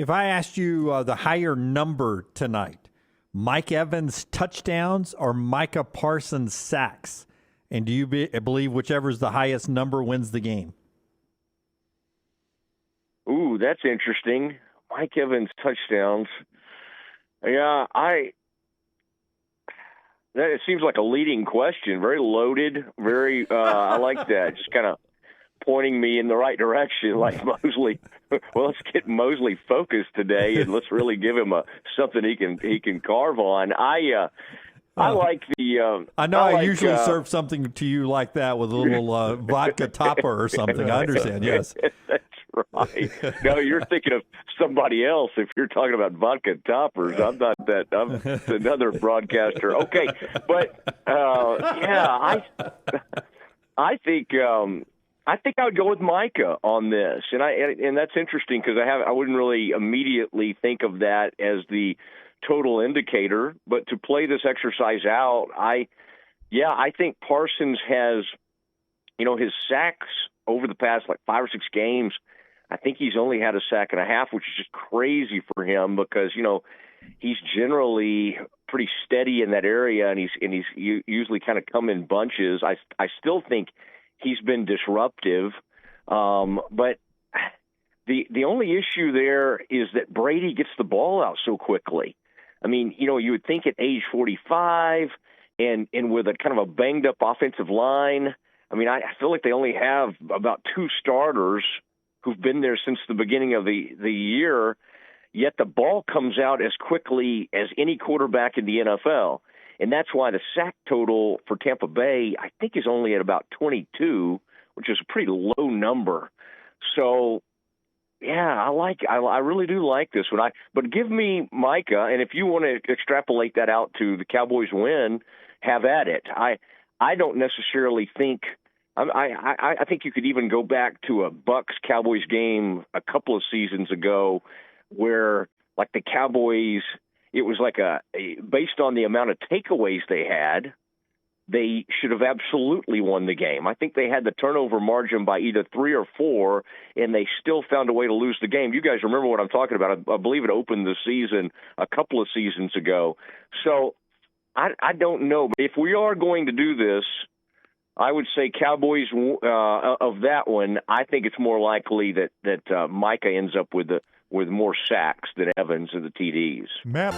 If I asked you the higher number tonight, Mike Evans touchdowns or Micah Parsons sacks, and do you believe whichever is the highest number wins the game? Ooh, that's interesting. Mike Evans touchdowns. Yeah, it seems like a leading question. Very loaded. Very. I like that. Just kind of pointing me in the right direction, like Mosley. Well, let's get Mosley focused today, and let's really give him something he can carve on. I like the. I know I usually serve something to you like that with a little vodka topper or something. I understand. Yes. That's right. No, you're thinking of somebody else if you're talking about vodka toppers. I'm not that. I'm another broadcaster. Okay, but yeah, I think I would go with Micah on this, and that's interesting because I wouldn't really immediately think of that as the total indicator, but to play this exercise out, I think Parsons has, his sacks over the past 5 or 6 games. I think he's only had a sack and a half, which is just crazy for him because he's generally pretty steady in that area, and he's usually kind of come in bunches. I still think he's been disruptive, but the only issue there is that Brady gets the ball out so quickly. I mean, you would think at age 45 and with a kind of a banged up offensive line. I mean, I feel like they only have about 2 starters who've been there since the beginning of the year, yet the ball comes out as quickly as any quarterback in the NFL. And that's why the sack total for Tampa Bay, I think, is only at about 22, which is a pretty low number. So, yeah, I really do like this one. But give me Micah, and if you want to extrapolate that out to the Cowboys win, have at it. I don't necessarily think I think you could even go back to a Bucs Cowboys game a couple of seasons ago where the Cowboys, it was based on the amount of takeaways they had, they should have absolutely won the game. I think they had the turnover margin by either 3 or 4, and they still found a way to lose the game. You guys remember what I'm talking about. I believe it opened the season a couple of seasons ago. So I don't know. But if we are going to do this, I would say Cowboys of that one. I think it's more likely that Micah ends up with more sacks than Evans and the TDs. Matt.